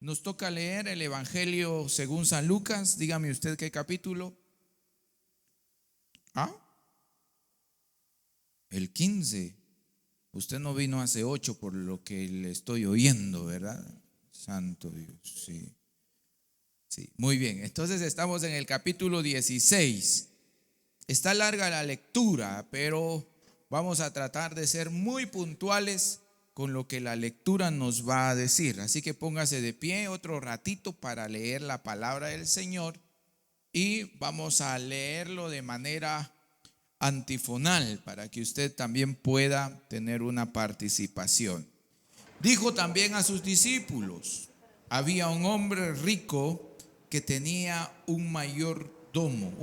Nos toca leer el Evangelio según San Lucas. Dígame usted qué capítulo. El 15. Usted no vino hace 8 por lo que le estoy oyendo, ¿verdad? Santo Dios, sí. Sí, muy bien. Entonces estamos en el capítulo 16. Está larga la lectura, pero vamos a tratar de ser muy puntuales con lo que la lectura nos va a decir. Así que póngase de pie otro ratito para leer la palabra del Señor y vamos a leerlo de manera antifonal para que usted también pueda tener una participación. Dijo también a sus discípulos: había un hombre rico que tenía un mayordomo,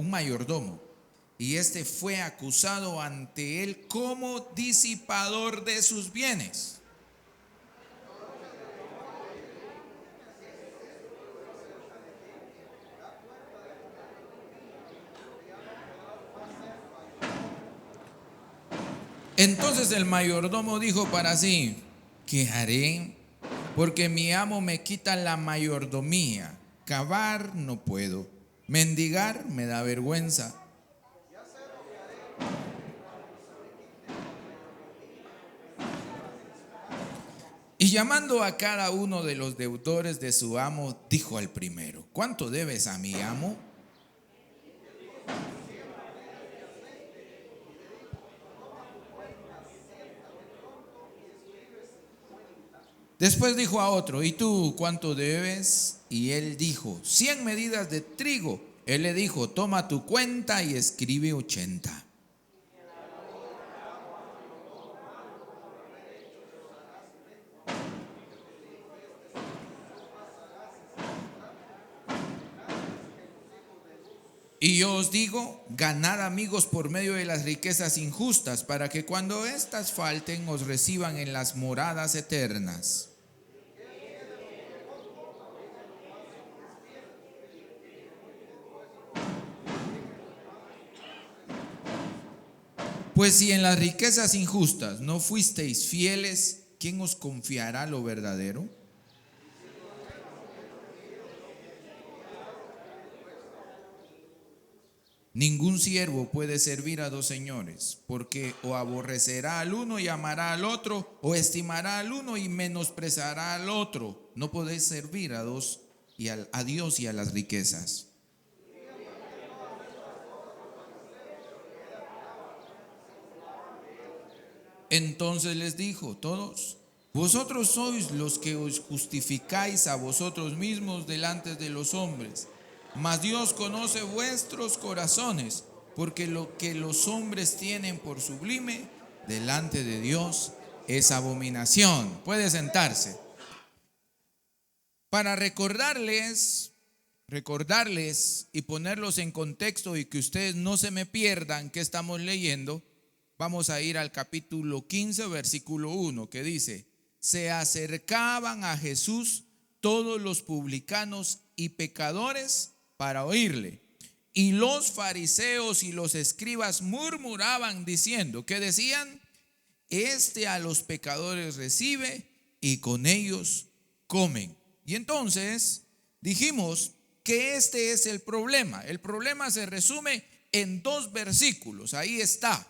y este fue acusado ante él como disipador de sus bienes. Entonces el mayordomo dijo para sí: ¿qué haré? Porque mi amo me quita la mayordomía. Cavar no puedo, mendigar me da vergüenza. Y llamando a cada uno de los deudores de su amo, dijo al primero: ¿cuánto debes a mi amo? Después dijo a otro: ¿y tú cuánto debes? Y él dijo: 100 medidas de trigo. Él le dijo: toma tu cuenta y escribe 80. Y yo os digo: ganad amigos por medio de las riquezas injustas, para que cuando éstas falten os reciban en las moradas eternas. Pues si en las riquezas injustas no fuisteis fieles, ¿quién os confiará lo verdadero? Ningún siervo puede servir a 2 señores, porque o aborrecerá al uno y amará al otro, o estimará al uno y menospreciará al otro. No podéis servir a dos, a Dios y a las riquezas. Entonces les dijo: todos vosotros sois los que os justificáis a vosotros mismos delante de los hombres, mas Dios conoce vuestros corazones, porque lo que los hombres tienen por sublime delante de Dios es abominación. Puede sentarse. Para recordarles y ponerlos en contexto y que ustedes no se me pierdan que estamos leyendo, vamos a ir al capítulo 15, versículo 1, que dice: se acercaban a Jesús todos los publicanos y pecadores para oírle. Y los fariseos y los escribas murmuraban diciendo, ¿qué decían? Este a los pecadores recibe y con ellos comen. Y entonces dijimos que este es el problema. El problema se resume en 2 versículos. Ahí está.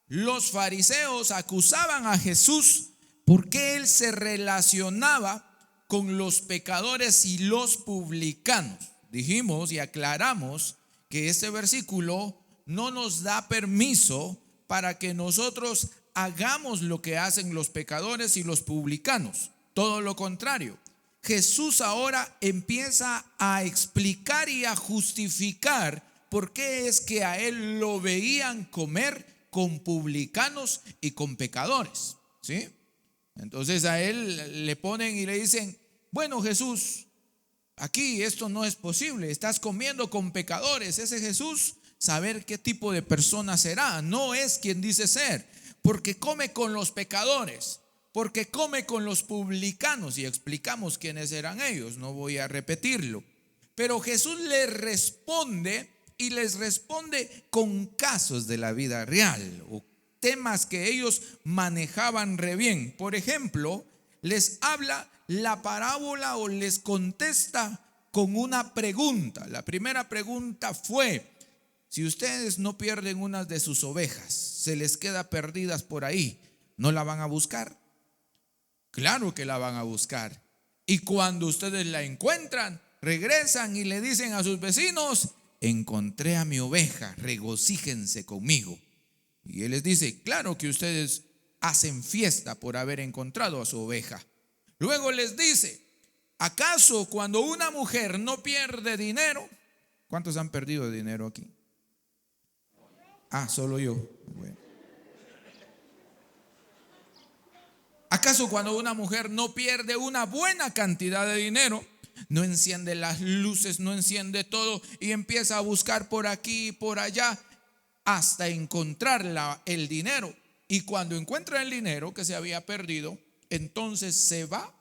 Los fariseos acusaban a Jesús porque él se relacionaba con los pecadores y los publicanos. Dijimos y aclaramos que este versículo no nos da permiso para que nosotros hagamos lo que hacen los pecadores y los publicanos. Todo lo contrario. Jesús ahora empieza a explicar y a justificar por qué es que a él lo veían comer con publicanos y con pecadores, ¿sí? Entonces a él le ponen y le dicen: bueno, Jesús, aquí esto no es posible, estás comiendo con pecadores. Ese Jesús, saber qué tipo de persona será, no es quien dice ser, porque come con los pecadores, porque come con los publicanos. Y explicamos quiénes eran ellos, no voy a repetirlo. Pero Jesús les responde, y les responde con casos de la vida real o temas que ellos manejaban re bien. Por ejemplo, les habla la parábola o les contesta con una pregunta. La primera pregunta fue: si ustedes no pierden una de sus ovejas, se les queda perdidas por ahí, ¿no la van a buscar? Claro que la van a buscar. Y cuando ustedes la encuentran, regresan y le dicen a sus vecinos: encontré a mi oveja, regocíjense conmigo. Y él les dice: claro que ustedes hacen fiesta por haber encontrado a su oveja. Luego les dice: ¿acaso cuando una mujer no pierde dinero? ¿Cuántos han perdido dinero aquí? Solo yo. Bueno. ¿Acaso cuando una mujer no pierde una buena cantidad de dinero, no enciende las luces, no enciende todo y empieza a buscar por aquí y por allá hasta encontrar el dinero? Y cuando encuentra el dinero que se había perdido, entonces se va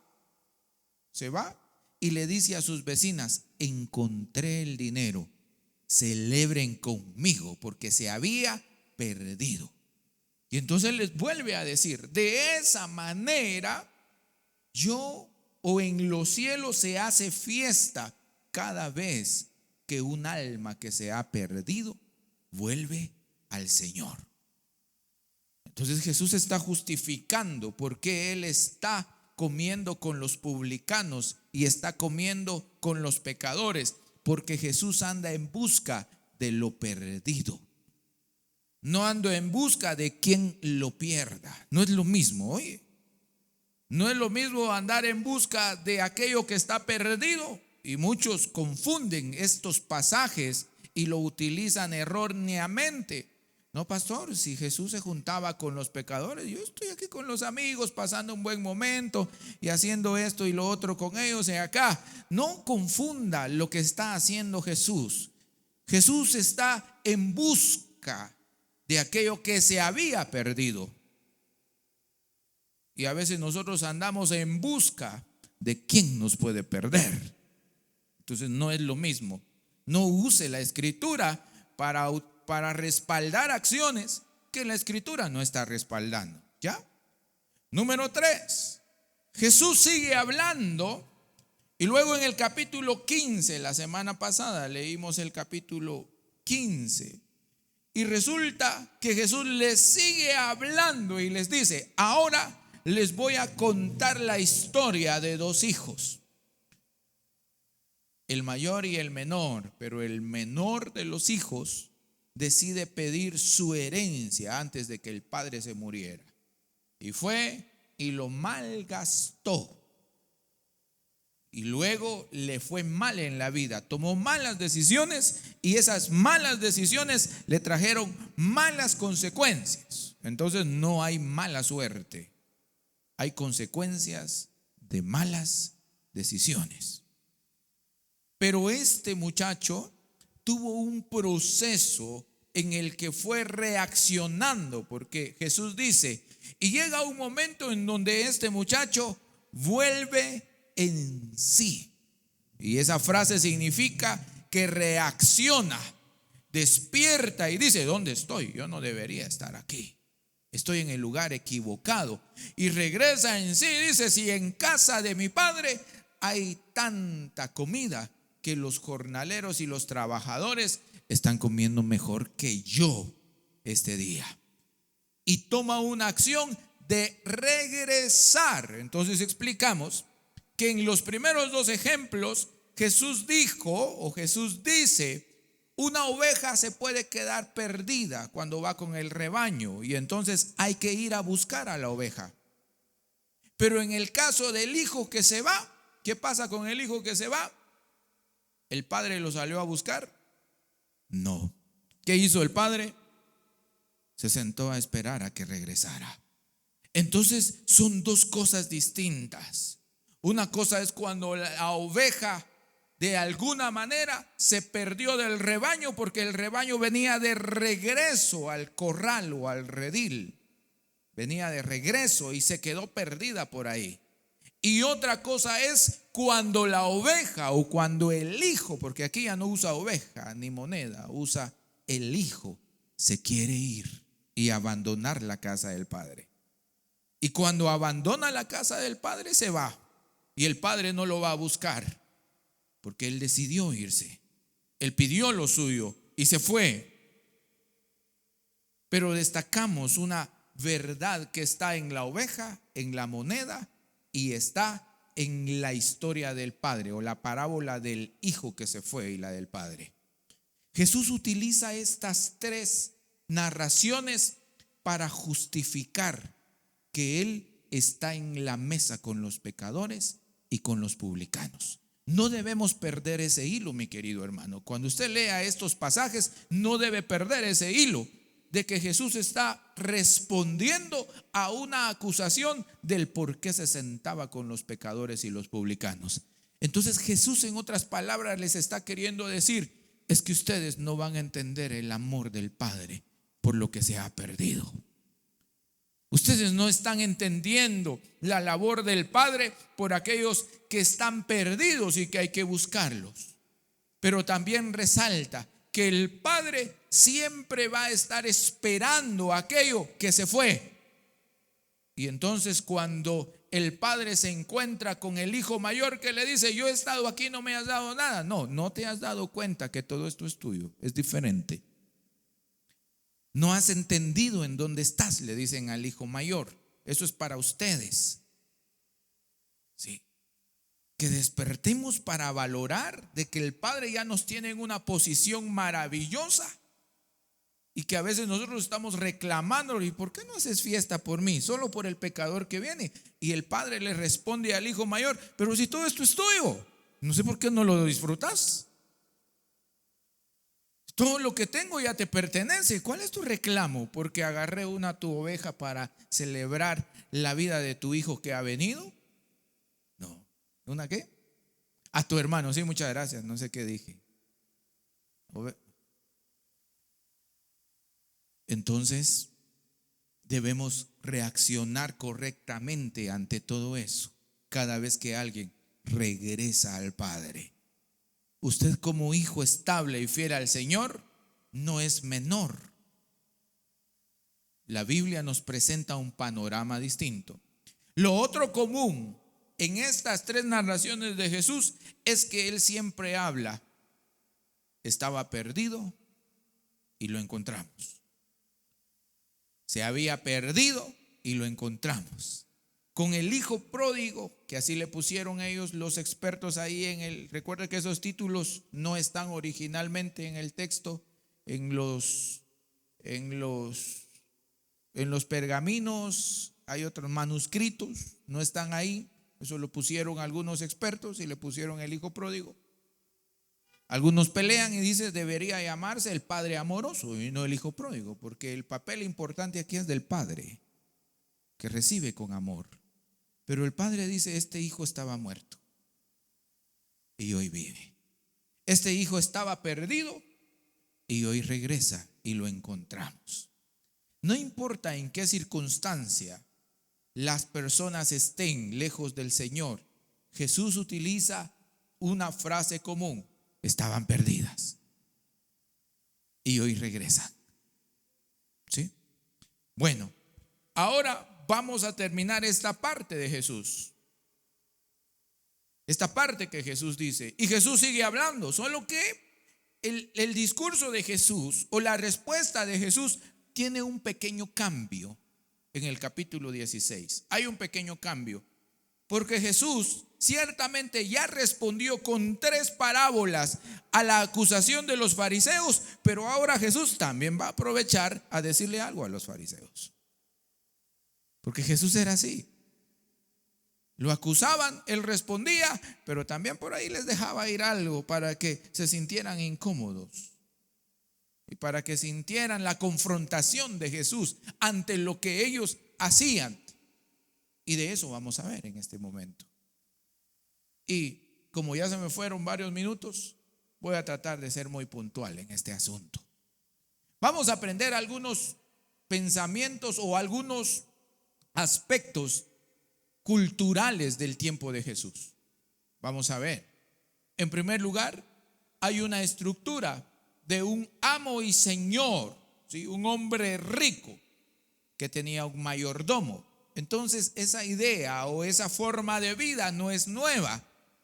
y le dice a sus vecinas: encontré el dinero, celebren conmigo porque se había perdido. Y entonces les vuelve a decir: de esa manera yo o en los cielos se hace fiesta cada vez que un alma que se ha perdido vuelve al Señor. Entonces Jesús está justificando por qué Él está comiendo con los publicanos y está comiendo con los pecadores, porque Jesús anda en busca de lo perdido. No ando en busca de quien lo pierda. No es lo mismo, oye. No es lo mismo andar en busca de aquello que está perdido. Y muchos confunden estos pasajes y lo utilizan erróneamente. No, pastor, si Jesús se juntaba con los pecadores, yo estoy aquí con los amigos pasando un buen momento y haciendo esto y lo otro con ellos y acá. No confunda lo que está haciendo Jesús. Jesús está en busca de aquello que se había perdido. Y a veces nosotros andamos en busca de quién nos puede perder. Entonces no es lo mismo. No use la escritura para respaldar acciones que la escritura no está respaldando. ¿Ya? Número 3. Jesús sigue hablando y luego en el capítulo 15, la semana pasada leímos el capítulo 15. Y resulta que Jesús les sigue hablando y les dice: ahora les voy a contar la historia de dos hijos, el mayor y el menor. Pero el menor de los hijos decide pedir su herencia antes de que el padre se muriera. Y fue y lo malgastó. Y luego le fue mal en la vida, tomó malas decisiones y esas malas decisiones le trajeron malas consecuencias. Entonces no hay mala suerte, hay consecuencias de malas decisiones. Pero este muchacho tuvo un proceso en el que fue reaccionando, porque Jesús dice: y llega un momento en donde este muchacho vuelve en sí. Y esa frase significa que reacciona, despierta y dice: ¿dónde estoy? Yo no debería estar aquí. Estoy en el lugar equivocado. Y regresa en sí y dice: si en casa de mi padre hay tanta comida que los jornaleros y los trabajadores están comiendo mejor que yo este día. Y toma una acción de regresar. Entonces explicamos que en los primeros dos ejemplos Jesús dijo o Jesús dice: una oveja se puede quedar perdida cuando va con el rebaño y entonces hay que ir a buscar a la oveja. Pero en el caso del hijo que se va, ¿qué pasa con el hijo que se va? ¿El padre lo salió a buscar? No. ¿Qué hizo el padre? Se sentó a esperar a que regresara. Entonces son dos cosas distintas. Una cosa es cuando la oveja de alguna manera se perdió del rebaño porque el rebaño venía de regreso al corral o al redil. Venía de regreso y se quedó perdida por ahí. Y otra cosa es cuando la oveja o cuando el hijo, porque aquí ya no usa oveja ni moneda, usa el hijo, se quiere ir y abandonar la casa del padre. Y cuando abandona la casa del padre se va. Y el padre no lo va a buscar, porque él decidió irse. Él pidió lo suyo y se fue. Pero destacamos una verdad que está en la oveja, en la moneda, y está en la historia del padre, o la parábola del hijo que se fue y la del padre. Jesús utiliza estas tres narraciones para justificar que Él está en la mesa con los pecadores y con los publicanos. No debemos perder ese hilo, mi querido hermano. Cuando usted lea estos pasajes, no debe perder ese hilo de que Jesús está respondiendo a una acusación del por qué se sentaba con los pecadores y los publicanos. Entonces Jesús, en otras palabras, les está queriendo decir: es que ustedes no van a entender el amor del Padre por lo que se ha perdido. Ustedes no están entendiendo la labor del Padre por aquellos que están perdidos y que hay que buscarlos. Pero también resalta que el Padre siempre va a estar esperando aquello que se fue. Y entonces cuando el padre se encuentra con el hijo mayor que le dice: yo he estado aquí, no me has dado nada. No te has dado cuenta que todo esto es tuyo, es diferente. No has entendido en dónde estás, le dicen al hijo mayor. Eso es para ustedes. Sí. Que despertemos para valorar de que el Padre ya nos tiene en una posición maravillosa, y que a veces nosotros estamos reclamando: ¿y por qué no haces fiesta por mí? Solo por el pecador que viene. Y el padre le responde al hijo mayor: pero si todo esto es tuyo, no sé por qué no lo disfrutas. Todo lo que tengo ya te pertenece. ¿Cuál es tu reclamo? Porque agarré tu oveja para celebrar la vida de tu hijo que ha venido. No. ¿Una qué? A tu hermano. Sí, muchas gracias. No sé qué dije. Entonces debemos reaccionar correctamente ante todo eso cada vez que alguien regresa al Padre. Usted, como hijo estable y fiel al Señor, no es menor. La Biblia nos presenta un panorama distinto. Lo otro común en estas tres narraciones de Jesús es que Él siempre habla: estaba perdido y lo encontramos. Se había perdido y lo encontramos. Con el hijo pródigo, que así le pusieron ellos los expertos ahí recuerden que esos títulos no están originalmente en el texto, en los pergaminos, hay otros manuscritos, no están ahí. Eso lo pusieron algunos expertos y le pusieron el hijo pródigo. Algunos pelean y dicen: debería llamarse el padre amoroso y no el hijo pródigo, porque el papel importante aquí es del padre, que recibe con amor. Pero el padre dice: este hijo estaba muerto y hoy vive. Este hijo estaba perdido y hoy regresa y lo encontramos. No importa en qué circunstancia las personas estén lejos del Señor, Jesús utiliza una frase común: estaban perdidas y hoy regresan. ¿Sí? Bueno, ahora vamos a terminar esta parte de Jesús. Esta parte que Jesús dice. Y Jesús sigue hablando, solo que el discurso de Jesús o la respuesta de Jesús tiene un pequeño cambio en el capítulo 16. Hay un pequeño cambio, porque Jesús ciertamente ya respondió con 3 parábolas a la acusación de los fariseos, pero ahora Jesús también va a aprovechar a decirle algo a los fariseos. Porque Jesús era así. Lo acusaban, Él respondía, pero también por ahí les dejaba ir algo para que se sintieran incómodos y para que sintieran la confrontación de Jesús ante lo que ellos hacían. Y de eso vamos a ver en este momento. Y como ya se me fueron varios minutos, voy a tratar de ser muy puntual en este asunto. Vamos a aprender algunos pensamientos o algunos aspectos culturales del tiempo de Jesús. Vamos a ver. En primer lugar, hay una estructura de un amo y señor, ¿sí? Un hombre rico que tenía un mayordomo. Entonces esa idea o esa forma de vida no es nueva,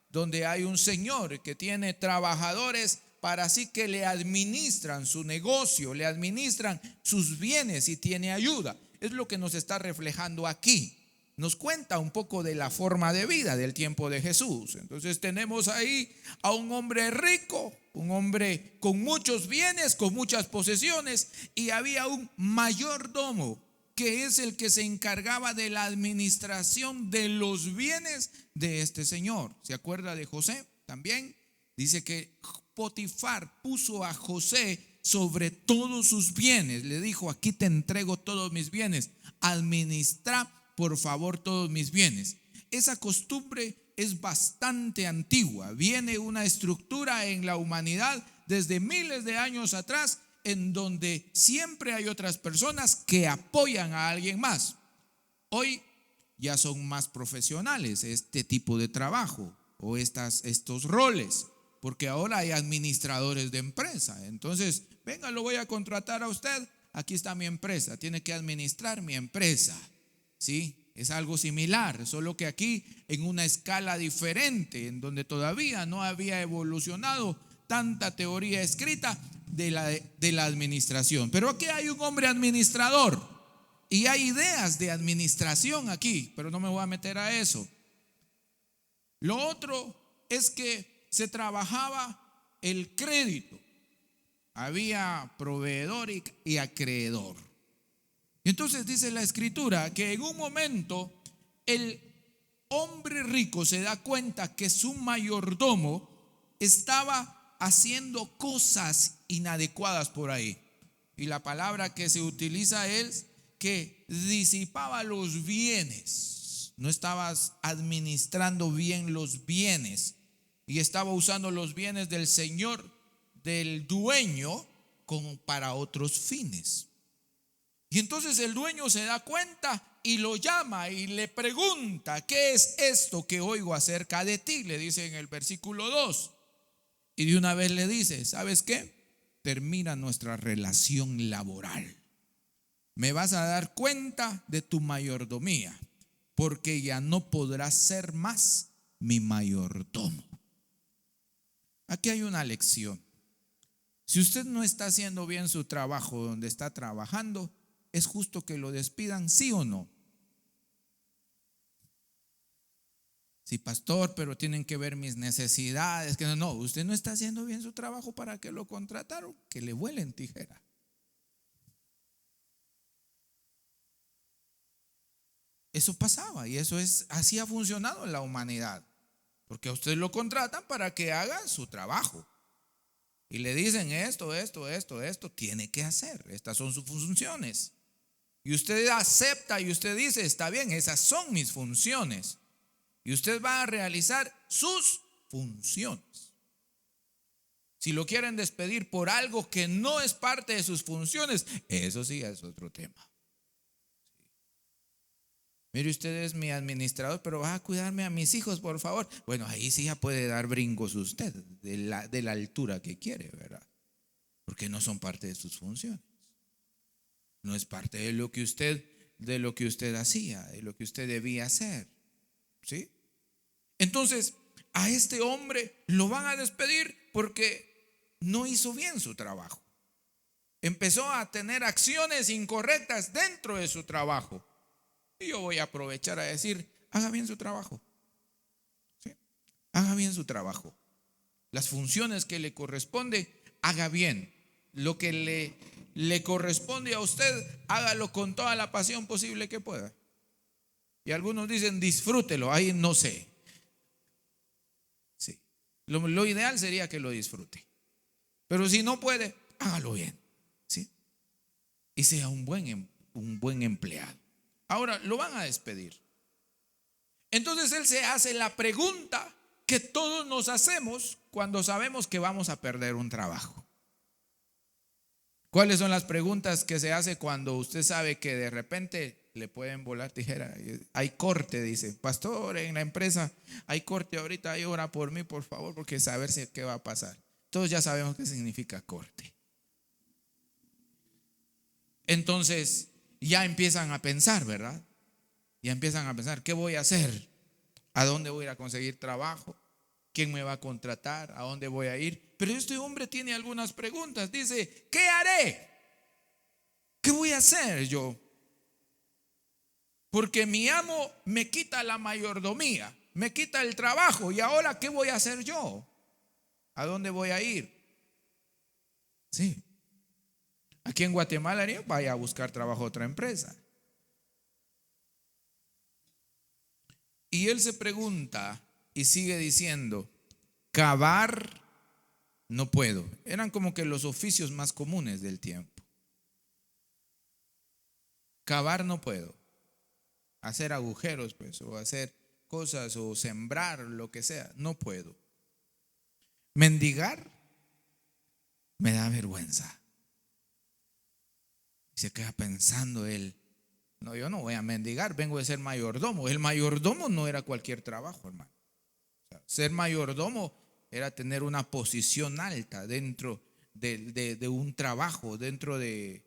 donde hay un señor que tiene trabajadores para así que le administran su negocio, le administran sus bienes y tiene ayuda. Es lo que nos está reflejando aquí. Nos cuenta un poco de la forma de vida del tiempo de Jesús. Entonces tenemos ahí a un hombre rico, un hombre con muchos bienes, con muchas posesiones, y había un mayordomo que es el que se encargaba de la administración de los bienes de este señor. ¿Se acuerda de José? También dice que Potifar puso a José sobre todos sus bienes. Le dijo: aquí te entrego todos mis bienes, administra por favor todos mis bienes. Esa costumbre es bastante antigua. Viene una estructura en la humanidad desde miles de años atrás, en donde siempre hay otras personas que apoyan a alguien más. Hoy ya son más profesionales este tipo de trabajo o estos roles, porque ahora hay administradores de empresa. Entonces, venga, lo voy a contratar a usted, aquí está mi empresa, tiene que administrar mi empresa. Sí, es algo similar, solo que aquí en una escala diferente, en donde todavía no había evolucionado tanta teoría escrita de la administración. Pero aquí hay un hombre administrador y hay ideas de administración aquí, pero no me voy a meter a eso. Lo otro es que se trabajaba el crédito. Había proveedor y acreedor. Y entonces dice la escritura que en un momento el hombre rico se da cuenta que su mayordomo estaba haciendo cosas inadecuadas por ahí. Y la palabra que se utiliza es que disipaba los bienes. No estabas administrando bien los bienes y estaba usando los bienes del señor, del dueño, como para otros fines. Y entonces el dueño se da cuenta y lo llama y le pregunta: ¿qué es esto que oigo acerca de ti? Le dice en el versículo 2. Y de una vez le dice: ¿sabes qué? Termina nuestra relación laboral. Me vas a dar cuenta de tu mayordomía, porque ya no podrás ser más mi mayordomo. Aquí hay una lección. Si usted no está haciendo bien su trabajo donde está trabajando, ¿es justo que lo despidan, sí o no? Sí, pastor, pero tienen que ver mis necesidades. Que no, usted no está haciendo bien su trabajo. ¿Para qué lo contrataron? Que le vuelen tijera. Eso pasaba y así ha funcionado en la humanidad. Porque a usted lo contratan para que haga su trabajo. Y le dicen esto, tiene que hacer. Estas son sus funciones. Y usted acepta y usted dice: está bien, esas son mis funciones. Y usted va a realizar sus funciones. Si lo quieren despedir por algo que no es parte de sus funciones, eso sí es otro tema. Mire, usted es mi administrador, pero va a cuidarme a mis hijos, por favor. Bueno, ahí sí ya puede dar brincos usted de la altura que quiere, ¿verdad? Porque no son parte de sus funciones. No es parte de lo que usted hacía, de lo que usted debía hacer. ¿Sí? Entonces, a este hombre lo van a despedir porque no hizo bien su trabajo. Empezó a tener acciones incorrectas dentro de su trabajo. Y yo voy a aprovechar a decir: haga bien su trabajo. ¿Sí? Haga bien su trabajo. Las funciones que le corresponde, haga bien. Lo que le corresponde a usted, hágalo con toda la pasión posible que pueda. Y algunos dicen: disfrútelo. Ahí no sé. Sí. Lo ideal sería que lo disfrute. Pero si no puede, hágalo bien. ¿Sí? Y sea un buen empleado. Ahora lo van a despedir. Entonces él se hace la pregunta que todos nos hacemos cuando sabemos que vamos a perder un trabajo. ¿Cuáles son las preguntas que se hace cuando usted sabe que de repente le pueden volar tijera? Hay corte, dice: pastor, en la empresa hay corte ahorita, hay ora por mí, por favor, porque saber qué va a pasar. Todos ya sabemos qué significa corte. Entonces ya empiezan a pensar, ¿verdad? Y empiezan a pensar, ¿qué voy a hacer? ¿A dónde voy a ir a conseguir trabajo? ¿Quién me va a contratar? ¿A dónde voy a ir? Pero este hombre tiene algunas preguntas. Dice, ¿qué haré? ¿Qué voy a hacer yo? Porque mi amo me quita la mayordomía, me quita el trabajo. ¿Y ahora qué voy a hacer yo? ¿A dónde voy a ir? Sí. Aquí en Guatemala vaya a buscar trabajo a otra empresa. Y él se pregunta y sigue diciendo, cavar no puedo. Eran como que los oficios más comunes del tiempo. Cavar no puedo. Hacer agujeros, pues, o hacer cosas, o sembrar, lo que sea, no puedo. Mendigar me da vergüenza. Y se queda pensando él, no, yo no voy a mendigar, vengo de ser mayordomo. El mayordomo no era cualquier trabajo, hermano. O sea, ser mayordomo era tener una posición alta dentro de un trabajo, dentro de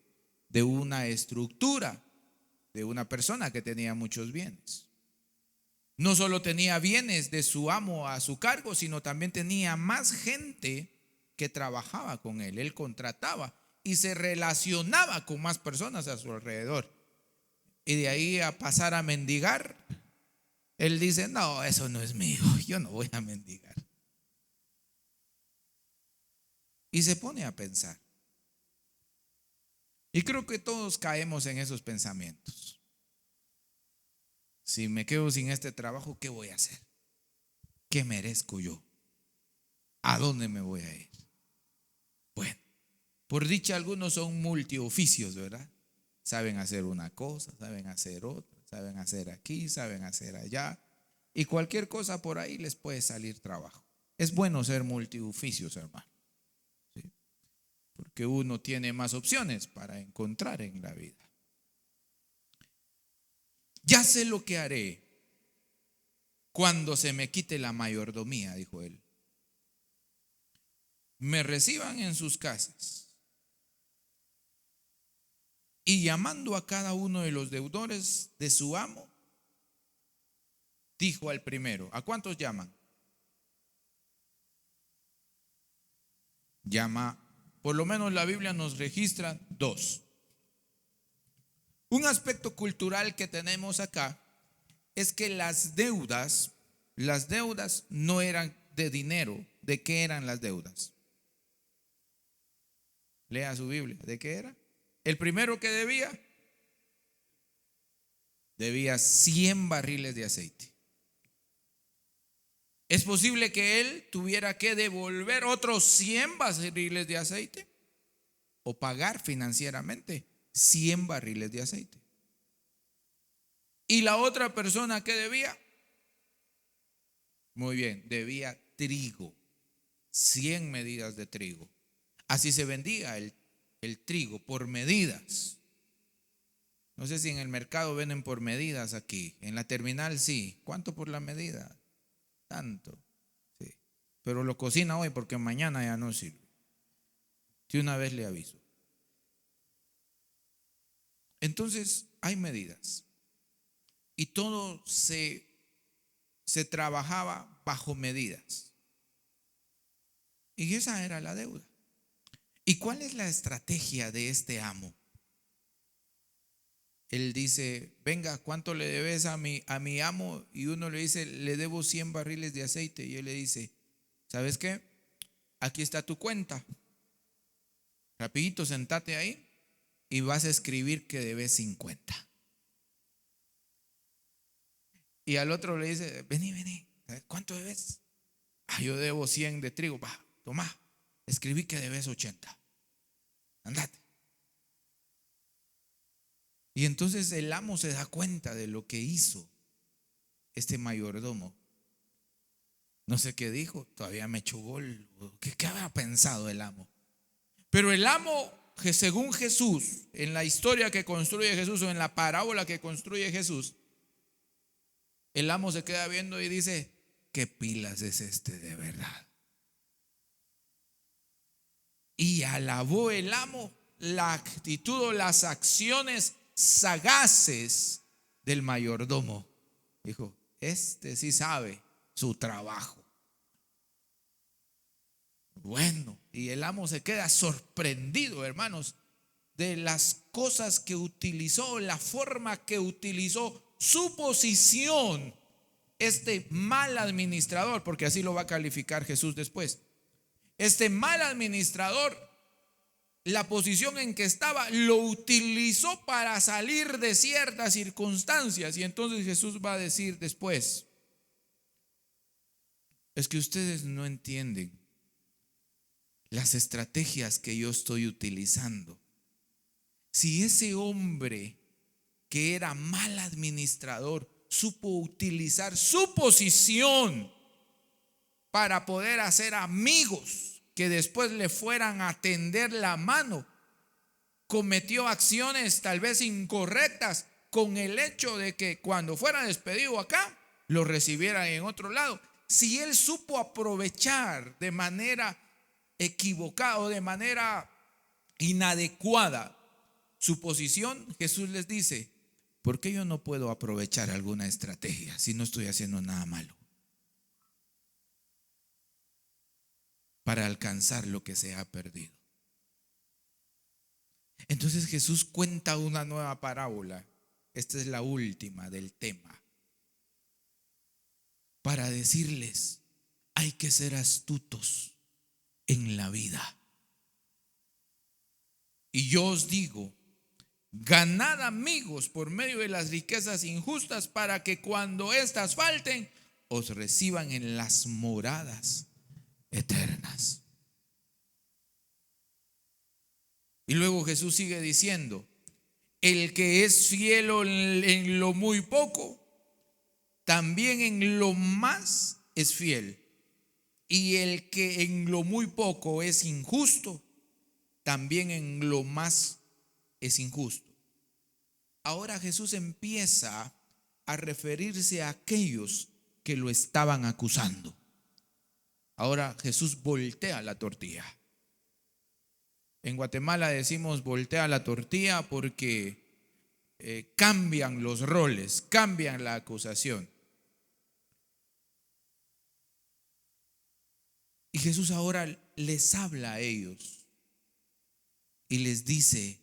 una estructura, de una persona que tenía muchos bienes. No solo tenía bienes de su amo a su cargo, sino también tenía más gente que trabajaba con él. Él contrataba y se relacionaba con más personas a su alrededor. Y de ahí a pasar a mendigar, él dice, no, eso no es mío, yo no voy a mendigar. Y se pone a pensar. Y creo que todos caemos en esos pensamientos. Si me quedo sin este trabajo, ¿qué voy a hacer? ¿Qué merezco yo? ¿A dónde me voy a ir? Bueno, por dicha algunos son multioficios, ¿verdad? Saben hacer una cosa, saben hacer otra, saben hacer aquí, saben hacer allá. Y cualquier cosa por ahí les puede salir trabajo. Es bueno ser multioficios, hermano. ¿Sí? Porque uno tiene más opciones para encontrar en la vida. Ya sé lo que haré cuando se me quite la mayordomía, dijo él. Me reciban en sus casas y llamando a cada uno de los deudores de su amo, dijo al primero, ¿a cuántos llaman? Llama, por lo menos la Biblia nos registra 2. Un aspecto cultural que tenemos acá es que las deudas no eran de dinero. ¿De qué eran las deudas? Lea su Biblia. ¿De qué era? El primero que debía 100 barriles de aceite. ¿Es posible que él tuviera que devolver otros 100 barriles de aceite? O pagar financieramente 100 barriles de aceite. ¿Y la otra persona que debía? Muy bien, debía trigo, 100 medidas de trigo. Así se vendía el trigo, por medidas. No sé si en el mercado venden por medidas aquí. En la terminal sí. ¿Cuánto por la medida? Tanto. Sí. Pero lo cocina hoy porque mañana ya no sirve. Si una vez le aviso. Entonces hay medidas. Y todo se trabajaba bajo medidas. Y esa era la deuda. ¿Y cuál es la estrategia de este amo? Él dice, venga, ¿cuánto le debes a mi amo? Y uno le dice, le debo 100 barriles de aceite. Y él le dice, ¿sabes qué? Aquí está tu cuenta. Rapidito, sentate ahí y vas a escribir que debes 50. Y al otro le dice, vení, ¿cuánto debes? Yo debo 100 de trigo. Va, toma, escribí que debes 80. Andate. Y entonces el amo se da cuenta de lo que hizo este mayordomo. No sé qué dijo, todavía me echó gol. ¿Qué había pensado el amo? Pero el amo, que según Jesús, en la historia que construye Jesús o en la parábola que construye Jesús, el amo se queda viendo y dice, ¿qué pilas es este de verdad? Y alabó el amo la actitud o las acciones sagaces del mayordomo. Dijo, este sí sabe su trabajo. Bueno, y el amo se queda sorprendido, hermanos, de las cosas que utilizó, la forma que utilizó, su posición, este mal administrador, porque así lo va a calificar Jesús después. Este mal administrador, la posición en que estaba, lo utilizó para salir de ciertas circunstancias. Y entonces Jesús va a decir después, es que ustedes no entienden las estrategias que yo estoy utilizando. Si ese hombre que era mal administrador supo utilizar su posición para poder hacer amigos que después le fueran a tender la mano, cometió acciones tal vez incorrectas con el hecho de que cuando fuera despedido acá, lo recibieran en otro lado. Si él supo aprovechar de manera equivocada o de manera inadecuada su posición, Jesús les dice, ¿por qué yo no puedo aprovechar alguna estrategia si no estoy haciendo nada malo para alcanzar lo que se ha perdido? Entonces Jesús cuenta una nueva parábola. Esta es la última del tema, para decirles, hay que ser astutos en la vida. Y yo os digo, ganad amigos por medio de las riquezas injustas, para que cuando éstas falten, os reciban en las moradas eternas. Y luego Jesús sigue diciendo, el que es fiel en lo muy poco, también en lo más es fiel. Y el que en lo muy poco es injusto, también en lo más es injusto. Ahora Jesús empieza a referirse a aquellos que lo estaban acusando. Ahora Jesús voltea la tortilla. En Guatemala decimos voltea la tortilla porque cambian los roles, cambian la acusación. Y Jesús ahora les habla a ellos y les dice,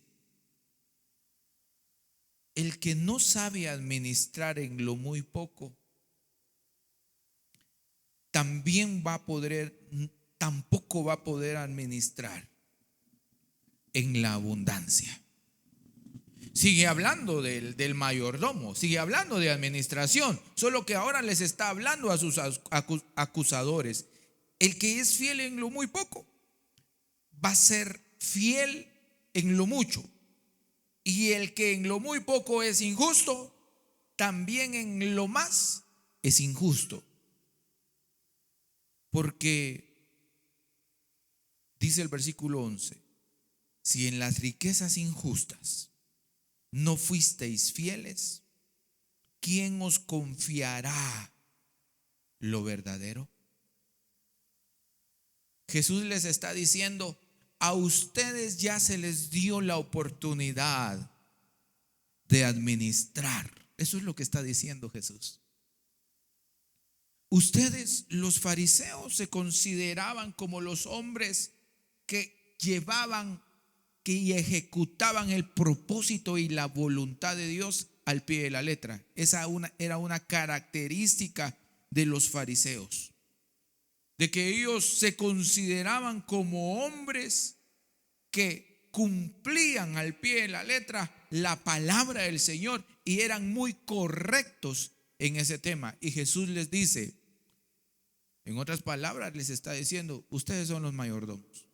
el que no sabe administrar en lo muy poco, tampoco va a poder administrar en la abundancia. Sigue hablando del mayordomo, sigue hablando de administración, solo que ahora les está hablando a sus acusadores. El que es fiel en lo muy poco va a ser fiel en lo mucho. Y el que en lo muy poco es injusto, también en lo más es injusto. Porque dice el versículo 11, si en las riquezas injustas no fuisteis fieles, ¿quién os confiará lo verdadero? Jesús les está diciendo, a ustedes ya se les dio la oportunidad de administrar. Eso es lo que está diciendo Jesús. Ustedes, los fariseos, se consideraban como los hombres que llevaban y ejecutaban el propósito y la voluntad de Dios al pie de la letra. Esa era una característica de los fariseos, de que ellos se consideraban como hombres que cumplían al pie de la letra la palabra del Señor y eran muy correctos en ese tema. Y Jesús les dice, en otras palabras, les está diciendo, ustedes son los mayordomos.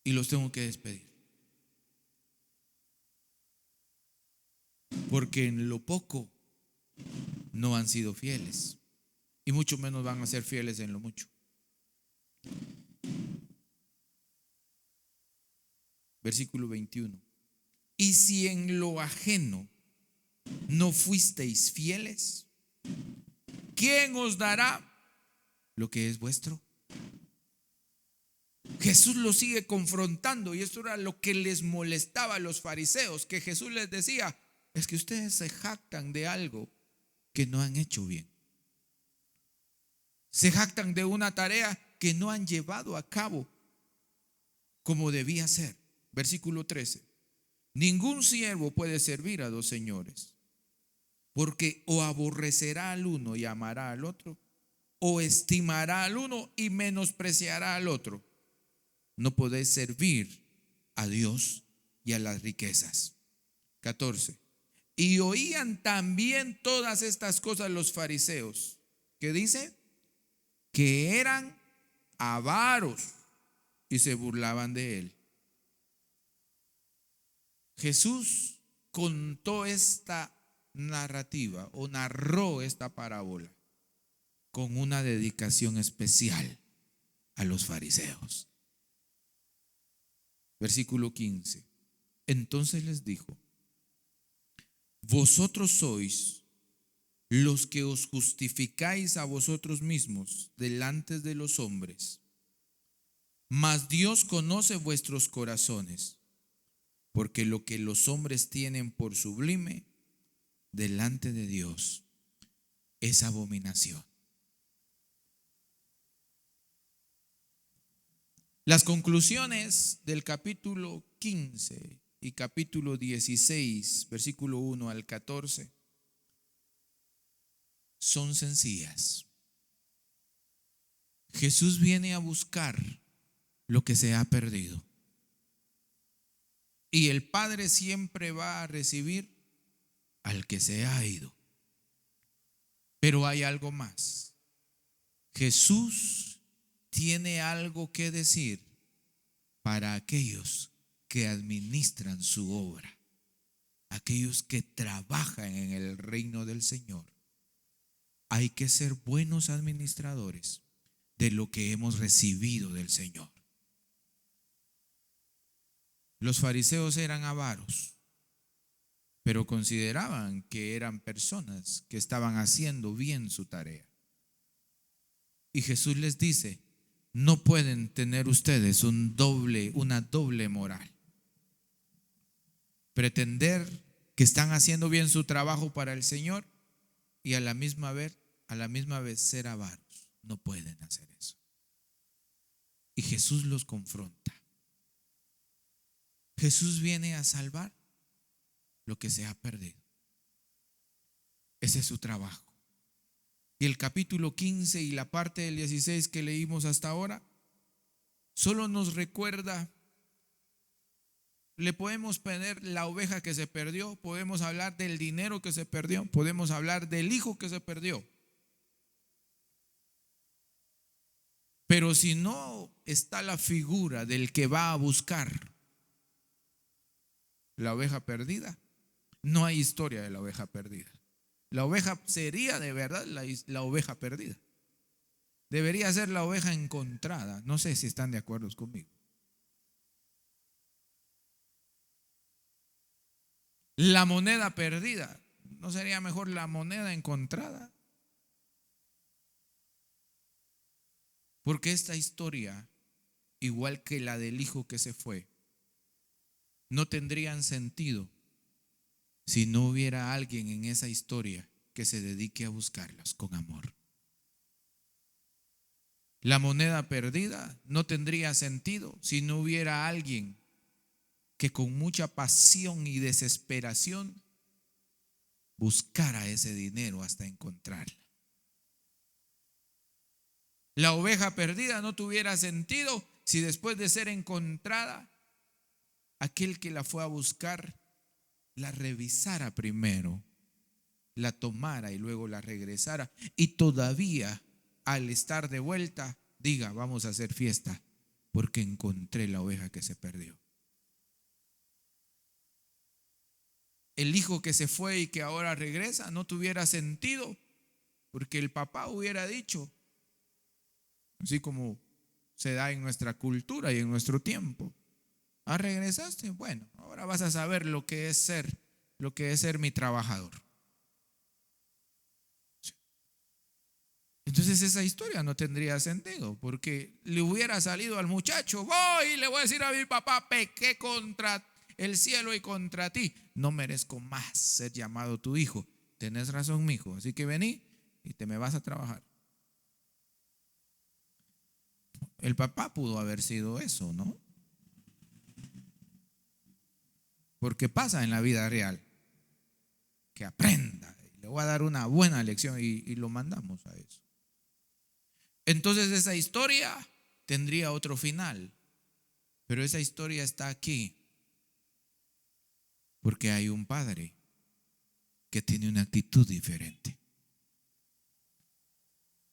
Y los tengo que despedir. Porque en lo poco no han sido fieles. Y mucho menos van a ser fieles en lo mucho. Versículo 21. Y si en lo ajeno no fuisteis fieles, ¿quién os dará lo que es vuestro? Jesús los sigue confrontando y esto era lo que les molestaba a los fariseos, que Jesús les decía, es que ustedes se jactan de algo que no han hecho bien. Se jactan de una tarea que no han llevado a cabo como debía ser. Versículo 13. Ningún siervo puede servir a dos señores, porque o aborrecerá al uno y amará al otro, o estimará al uno y menospreciará al otro. No podéis servir a Dios y a las riquezas. 14. Y oían también todas estas cosas los fariseos, que dice que eran avaros, y se burlaban de él. Jesús contó esta narrativa o narró esta parábola con una dedicación especial a los fariseos. Versículo 15. Entonces les dijo: vosotros sois los que os justificáis a vosotros mismos delante de los hombres, mas Dios conoce vuestros corazones, porque lo que los hombres tienen por sublime delante de Dios es abominación. Las conclusiones del capítulo 15 y capítulo 16, versículo 1 al 14, son sencillas. Jesús viene a buscar lo que se ha perdido. Y el Padre siempre va a recibir al que se ha ido. Pero hay algo más. Jesús tiene algo que decir para aquellos que administran su obra, aquellos que trabajan en el reino del Señor. Hay que ser buenos administradores de lo que hemos recibido del Señor. Los fariseos eran avaros, pero consideraban que eran personas que estaban haciendo bien su tarea. Y Jesús les dice: no pueden tener ustedes una doble moral. Pretender que están haciendo bien su trabajo para el Señor y a la misma vez ser avaros. No pueden hacer eso. Y Jesús los confronta. Jesús viene a salvar lo que se ha perdido. Ese es su trabajo. Y el capítulo 15 y la parte del 16 que leímos hasta ahora solo nos recuerda. Le podemos poner la oveja que se perdió, podemos hablar del dinero que se perdió, podemos hablar del hijo que se perdió. Pero si no está la figura del que va a buscar la oveja perdida, no hay historia de la oveja perdida. La oveja sería de verdad la oveja perdida. Debería ser la oveja encontrada. No sé si están de acuerdo conmigo. La moneda perdida, ¿no sería mejor la moneda encontrada? Porque esta historia, igual que la del hijo que se fue, no tendrían sentido si no hubiera alguien en esa historia que se dedique a buscarlas con amor. La moneda perdida no tendría sentido si no hubiera alguien que con mucha pasión y desesperación buscara ese dinero hasta encontrarla. La oveja perdida no tuviera sentido si después de ser encontrada, aquel que la fue a buscar la revisara primero, la tomara y luego la regresara, y todavía al estar de vuelta diga: vamos a hacer fiesta porque encontré la oveja que se perdió. El hijo que se fue y que ahora regresa no tuviera sentido, porque el papá hubiera dicho, así como se da en nuestra cultura y en nuestro tiempo: ah, regresaste, bueno, ahora vas a saber lo que es ser mi trabajador. Entonces esa historia no tendría sentido, porque le hubiera salido al muchacho: voy y le voy a decir a mi papá, pequé contra el cielo y contra ti, no merezco más ser llamado tu hijo. Tenés razón, mijo, así que vení y te me vas a trabajar. El papá pudo haber sido eso, ¿no? Porque pasa en la vida real, que aprenda, le voy a dar una buena lección y lo mandamos a eso. Entonces esa historia tendría otro final, pero esa historia está aquí porque hay un padre que tiene una actitud diferente.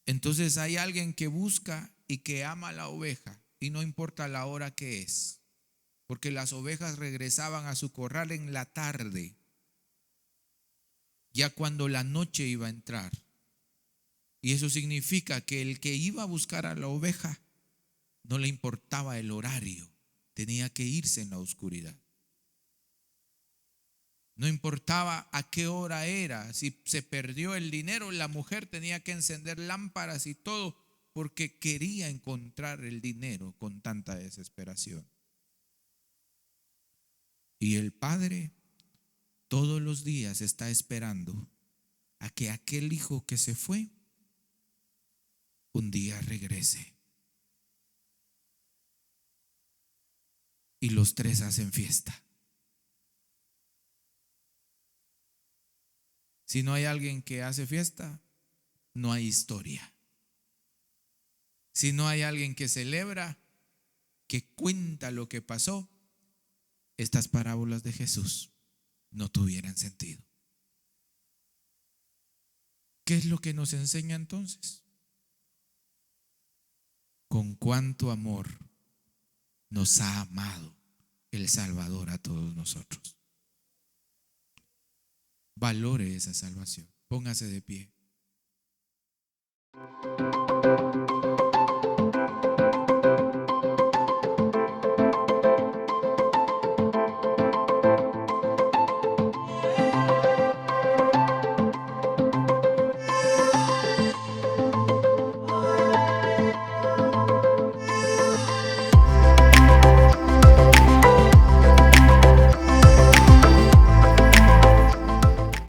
Entonces hay alguien que busca y que ama a la oveja, y no importa la hora que es, porque las ovejas regresaban a su corral en la tarde, ya cuando la noche iba a entrar. Y eso significa que el que iba a buscar a la oveja no le importaba el horario, tenía que irse en la oscuridad. No importaba a qué hora era, si se perdió el dinero, la mujer tenía que encender lámparas y todo, porque quería encontrar el dinero con tanta desesperación. Y el padre todos los días está esperando a que aquel hijo que se fue un día regrese. Y los tres hacen fiesta. Si no hay alguien que hace fiesta, no hay historia. Si no hay alguien que celebra, que cuenta lo que pasó, estas parábolas de Jesús no tuvieran sentido. ¿Qué es lo que nos enseña entonces? Con cuánto amor nos ha amado el Salvador a todos nosotros. Valore esa salvación. Póngase de pie.